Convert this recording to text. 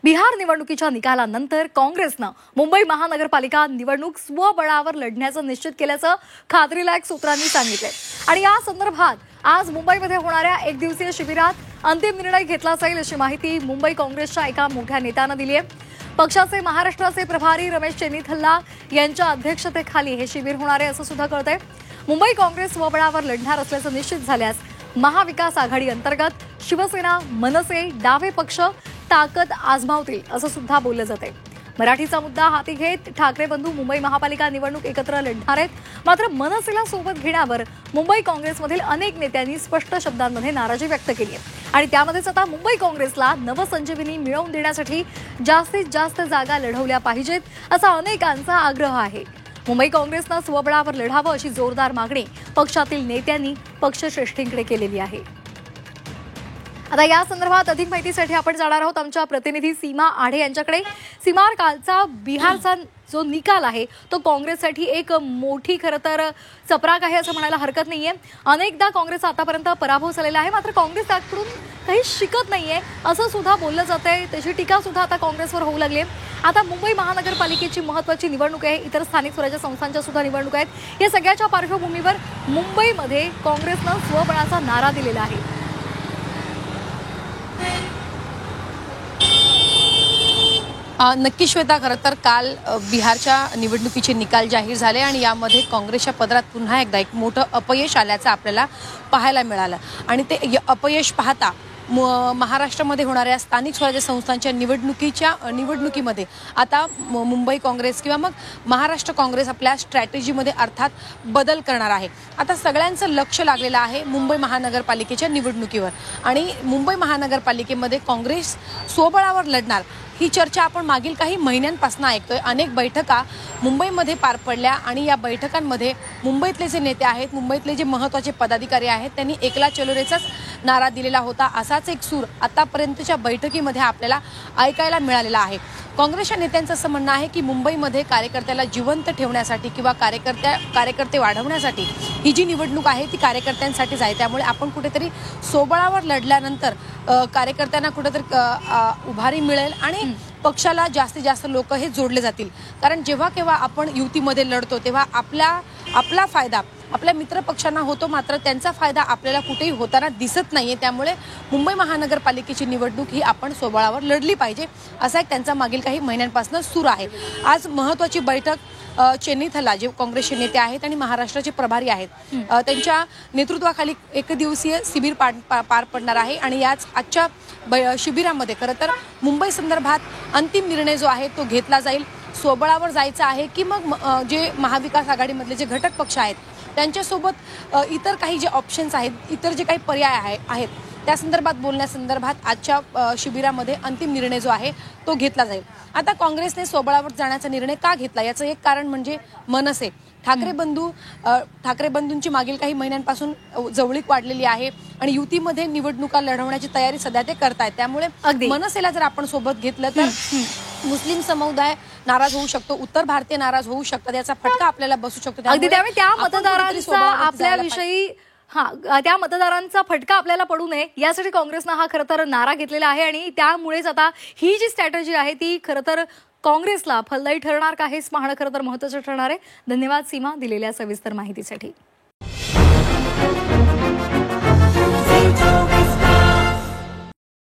बिहार निवडणुकीच्या निकालानंतर काँग्रेसनं मुंबई महानगरपालिका निवडणूक स्वबळावर लढण्याचं निश्चित केल्याचं खात्रीलायक सूत्रांनी सांगितले। आणि या संदर्भात आज मुंबईमध्ये होणाऱ्या एक दिवसीय शिबिरात अंतिम निर्णय घेतला जाईल अशी माहिती मुंबई काँग्रेसच्या एका मोठ्या नेत्यानं दिली आहे। पक्षाचे महाराष्ट्राचे प्रभारी रमेश चेन्नीथल्ला यांच्या अध्यक्षतेखाली हे शिबिर होणार आहे असं सुद्धा कळतंय। मुंबई काँग्रेस स्वबळावर लढणार असल्याचं निश्चित झाल्यास महाविकास आघाडी अंतर्गत शिवसेना, मनसे, डावे पक्ष ताकद आजमावतील असं सुद्धा बोललं जाते। मराठीचा मुद्दा हाती घेत ठाकरे बंधू मुंबई महापालिका निवडणूक एकत्र लढणार आहेत। मात्र मनसेला सोबत घेण्यावर मुंबई काँग्रेसमधील अनेक नेत्यांनी स्पष्ट शब्दांमध्ये नाराजी व्यक्त केली आहे आणि त्यामध्येच आता मुंबई काँग्रेसला नवसंजीवनी मिळवून देण्यासाठी जास्तीत जास्त जागा लढवल्या पाहिजेत असा अनेकांचा आग्रह आहे। मुंबई काँग्रेसनं स्वबळावर लढावं अशी जोरदार मागणी पक्षातील नेत्यांनी पक्षश्रेष्ठींकडे केलेली आहे। आता या संदर्भात अधिक माहितीसाठी आपण जाणार आहोत आमच्या प्रतिनिधी सीमा आढे यांच्याकडे। सीमा, कालचा बिहारचा जो निकाल आहे तो काँग्रेससाठी एक मोठी खरं तर चपराक आहे असं म्हणायला हरकत नाहीये। अनेकदा काँग्रेस आतापर्यंत पराभव झालेला आहे, मात्र काँग्रेस त्याकडून काही शिकत नाहीये असं सुद्धा बोललं जातंय। त्याची टीका सुद्धा आता काँग्रेसवर होऊ लागली आहे। आता मुंबई महानगरपालिकेची महत्त्वाची निवडणूक आहे, इतर स्थानिक स्वराज्य संस्थांच्या सुद्धा निवडणूक आहेत। या सगळ्याच्या पार्श्वभूमीवर मुंबईमध्ये काँग्रेसनं स्वबळाचा नारा दिलेला आहे। नक्की श्वेता, खरं तर काल बिहारच्या निवडणुकीचे निकाल जाहीर झाले आणि यामध्ये काँग्रेसच्या पदरात पुन्हा एकदा एक मोठं अपयश आल्याचं आपल्याला पाहायला मिळालं। आणि ते अपयश पाहता महाराष्ट्रामध्ये होणाऱ्या स्थानिक स्वराज्य संस्थांच्या निवडणुकीमध्ये आता मुंबई काँग्रेस किंवा मग महाराष्ट्र काँग्रेस आपल्या स्ट्रॅटेजीमध्ये अर्थात बदल करणार आहे। आता सगळ्यांचं लक्ष लागलेलं आहे मुंबई महानगरपालिकेच्या निवडणुकीवर आणि मुंबई महानगरपालिकेमध्ये काँग्रेस स्वबळावर लढणार ही चर्चा आपण मागील काही महिन्यांपासून ऐकतोय। अनेक बैठका मुंबईमध्ये पार पडल्या आणि या बैठकांमध्ये मुंबईतले जे नेते आहेत, मुंबईतले जे महत्त्वाचे पदाधिकारी आहेत, त्यांनी एकला चलो रेचाच नारा दिलेला होता। असाच एक सूर आतापर्यंतच्या बैठकीमध्ये आपल्याला ऐकायला मिळालेला आहे। काँग्रेसच्या नेत्यांचं असं म्हणणं आहे की मुंबईमध्ये कार्यकर्त्याला जिवंत ठेवण्यासाठी किंवा कार्यकर्ते वाढवण्यासाठी ही जी निवडणूक आहे ती कार्यकर्त्यांसाठीच आहे। त्यामुळे आपण कुठेतरी स्वबळावर लढल्यानंतर कार्यकर्त्यांना कुठेतरी उभारी मिळेल आणि पक्षाला जास्तीत जास्त लोक हे जोडले जातील। कारण जेव्हा केव्हा आपण युतीमध्ये लढतो तेव्हा आपला फायदा आपल्या मित्र पक्षांना होतो, मात्र त्यांचा फायदा आपल्याला कुठेही होताना दिसत नाहीये। त्यामुळे मुंबई महानगरपालिकेची निवडणूक ही आपण स्वबळावर लढली पाहिजे असा एक त्यांचा मागील काही महिन्यांपासून सूर आहे। आज महत्त्वाची बैठक चेन्नीथल्ला जे काँग्रेसचे नेते आहेत आणि महाराष्ट्राचे प्रभारी आहेत त्यांच्या नेतृत्वाखाली एक दिवसीय शिबिर पार पडणार आहे। आणि याच आजच्या शिबिरामध्ये खरं तर मुंबई संदर्भात अंतिम निर्णय जो आहे तो घेतला जाईल। स्वबळावर जायचं आहे की मग जे महाविकास आघाडीमधले जे घटक पक्ष आहेत त्यांच्यासोबत इतर काही जे ऑप्शन्स आहेत, इतर जे काही पर्याय आहेत त्या संदर्भात बोलण्यासंदर्भात आजच्या शिबिरामध्ये अंतिम निर्णय जो आहे तो घेतला जाईल। आता काँग्रेसने स्वबळावर जाण्याचा निर्णय का घेतला याचं एक कारण म्हणजे मनसे ठाकरे बंधूंची मागील काही महिन्यांपासून जवळीक वाढलेली आहे आणि युतीमध्ये निवडणुका लढवण्याची तयारी सध्या ते करतायत। त्यामुळे मनसेला जर आपण सोबत घेतलं तर मुस्लिम समुदाय नाराज होऊ शकतो, उत्तर भारतीय नाराज होऊ शकतात, याचा फटका आपल्याला बसू शकतो। अगदी त्यामुळे त्या मतदारांचा आपल्याविषयी त्या मतदारांचा फटका आपल्याला पडू नये यासाठी काँग्रेसनं हा खरं तर नारा घेतलेला आहे आणि त्यामुळेच आता ही जी स्ट्रॅटेजी आहे ती खरं तर काँग्रेसला फलदायी ठरणार का हेच पाहणं खरं तर महत्त्वाचं ठरणार आहे। धन्यवाद सीमा, दिलेल्या सविस्तर माहितीसाठी।